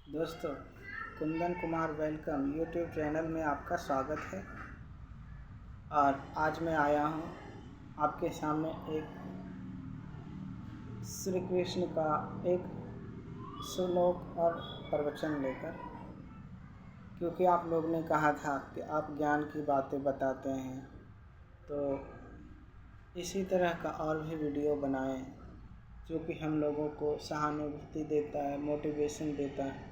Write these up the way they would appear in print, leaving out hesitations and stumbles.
दोस्तों, Kundan Kumar welcome YouTube channel में आपका स्वागत है। और आज मैं आया हूँ आपके सामने एक श्री कृष्ण का एक श्लोक और प्रवचन लेकर, क्योंकि आप लोग ने कहा था कि आप ज्ञान की बातें बताते हैं, तो इसी तरह का और भी वीडियो बनाएं जो कि हम लोगों को सहानुभूति देता है, मोटिवेशन देता है।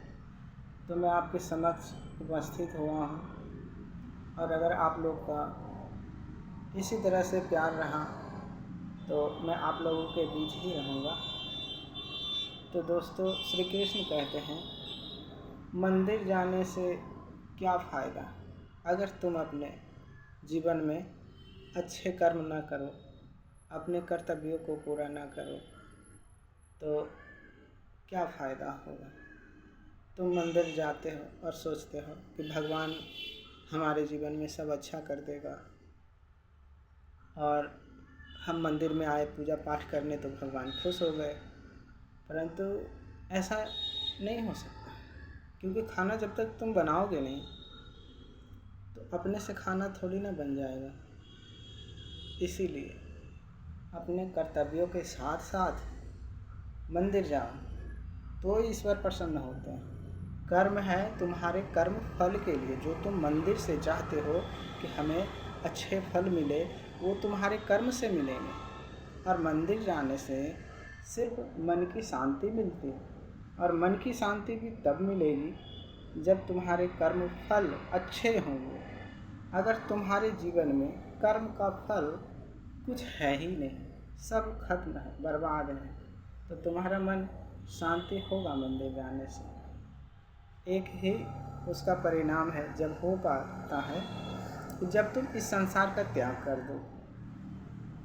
तो मैं आपके समक्ष उपस्थित हुआ हूँ, और अगर आप लोग का इसी तरह से प्यार रहा तो मैं आप लोगों के बीच ही रहूँगा। तो दोस्तों, श्री कृष्ण कहते हैं, मंदिर जाने से क्या फ़ायदा अगर तुम अपने जीवन में अच्छे कर्म न करो, अपने कर्तव्यों को पूरा न करो, तो क्या फ़ायदा होगा। तुम मंदिर जाते हो और सोचते हो कि भगवान हमारे जीवन में सब अच्छा कर देगा, और हम मंदिर में आए पूजा पाठ करने तो भगवान खुश हो गए। परंतु ऐसा नहीं हो सकता, क्योंकि खाना जब तक तुम बनाओगे नहीं तो अपने से खाना थोड़ी ना बन जाएगा। इसीलिए अपने कर्तव्यों के साथ साथ मंदिर जाओ तो ईश्वर प्रसन्न होते हैं। कर्म है तुम्हारे कर्म फल के लिए, जो तुम मंदिर से चाहते हो कि हमें अच्छे फल मिले, वो तुम्हारे कर्म से मिलेंगे। और मंदिर जाने से सिर्फ मन की शांति मिलती है, और मन की शांति भी तब मिलेगी जब तुम्हारे कर्म फल अच्छे होंगे। अगर तुम्हारे जीवन में कर्म का फल कुछ है ही नहीं, सब खत्म है, बर्बाद है, तो तुम्हारा मन शांति होगा मंदिर जाने से। एक ही उसका परिणाम है जब हो पाता है कि जब तुम इस संसार का त्याग कर दो,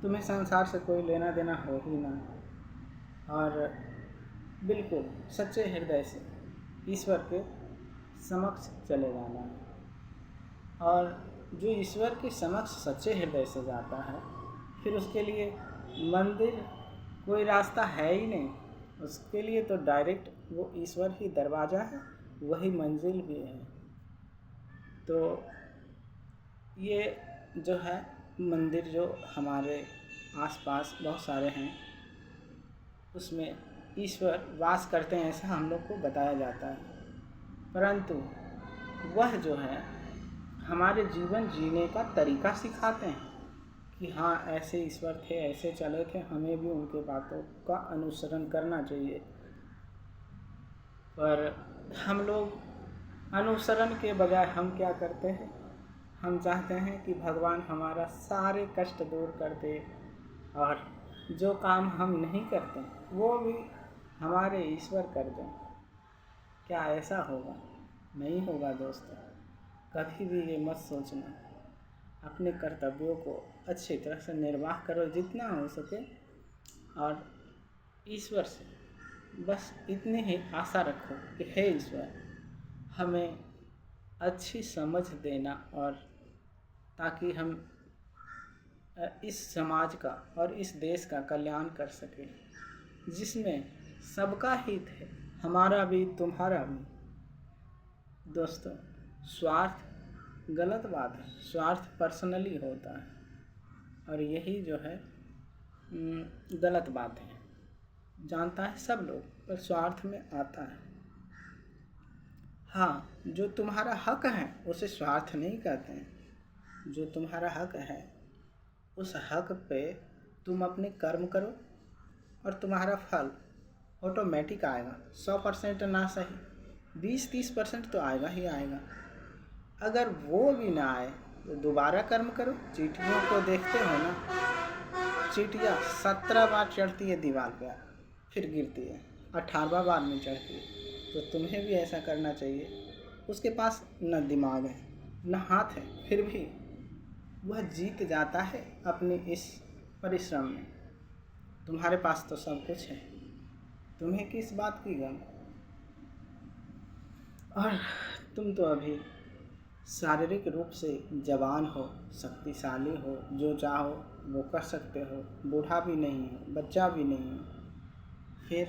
तुम्हें संसार से कोई लेना देना हो ही ना, और बिल्कुल सच्चे हृदय से ईश्वर के समक्ष चले जाना है। और जो ईश्वर के समक्ष सच्चे हृदय से जाता है, फिर उसके लिए मंदिर कोई रास्ता है ही नहीं। उसके लिए तो डायरेक्ट वो ईश्वर ही दरवाज़ा है, वही मंजिल भी है। तो ये जो है मंदिर जो हमारे आसपास बहुत सारे हैं, उसमें ईश्वर वास करते हैं, ऐसा हम लोग को बताया जाता है। परंतु वह जो है हमारे जीवन जीने का तरीका सिखाते हैं कि हाँ, ऐसे ईश्वर थे, ऐसे चले थे, हमें भी उनके बातों का अनुसरण करना चाहिए। पर हम लोग अनुसरण के बजाय हम क्या करते हैं, हम चाहते हैं कि भगवान हमारा सारे कष्ट दूर कर दे, और जो काम हम नहीं करते वो भी हमारे ईश्वर कर दें। क्या ऐसा होगा? नहीं होगा दोस्तों, कभी भी ये मत सोचना। अपने कर्तव्यों को अच्छी तरह से निर्वाह करो जितना हो सके, और ईश्वर से बस इतनी ही आशा रखो कि हे ईश्वर, हमें अच्छी समझ देना, और ताकि हम इस समाज का और इस देश का कल्याण कर सकें, जिसमें सबका हित है, हमारा भी तुम्हारा भी। दोस्तों, स्वार्थ गलत बात है, स्वार्थ पर्सनली होता है, और यही जो है गलत बात है। जानता है सब लोग, पर स्वार्थ में आता है। हाँ, जो तुम्हारा हक है उसे स्वार्थ नहीं कहते हैं। जो तुम्हारा हक है उस हक पे तुम अपने कर्म करो, और तुम्हारा फल ऑटोमेटिक आएगा। 100% ना सही, 20-30% तो आएगा ही आएगा। अगर वो भी ना आए तो दोबारा कर्म करो। चींटियों को देखते हो ना, चींटियाँ 17 बार चढ़ती है दीवार पे, फिर गिरती है, 18वां बार में चढ़ती है। तो तुम्हें भी ऐसा करना चाहिए। उसके पास न दिमाग है न हाथ है, फिर भी वह जीत जाता है अपने इस परिश्रम में। तुम्हारे पास तो सब कुछ है, तुम्हें किस बात की गम। और तुम तो अभी शारीरिक रूप से जवान हो, शक्तिशाली हो, जो चाहो वो कर सकते हो, बूढ़ा भी नहीं हो, बच्चा भी नहीं हो। फिर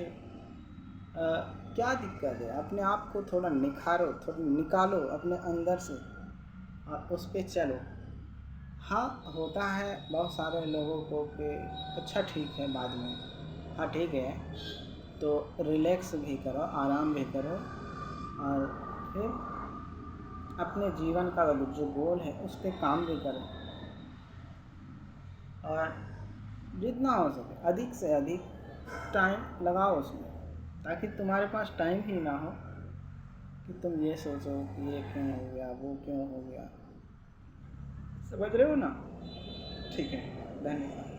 क्या दिक्कत है? अपने आप को थोड़ा निखारो, थोड़ा निकालो अपने अंदर से और उस पे चलो। हाँ, होता है बहुत सारे लोगों को कि अच्छा ठीक है बाद में, हाँ ठीक है, तो रिलैक्स भी करो, आराम भी करो और फिर अपने जीवन का जो गोल है उस पे काम भी करो और जितना हो सके अधिक से अधिक टाइम लगाओ उसमें, ताकि तुम्हारे पास टाइम ही ना हो कि तुम ये सोचो कि ये क्यों हो गया, वो क्यों हो गया। समझ रहे हो ना? ठीक है, धन्यवाद।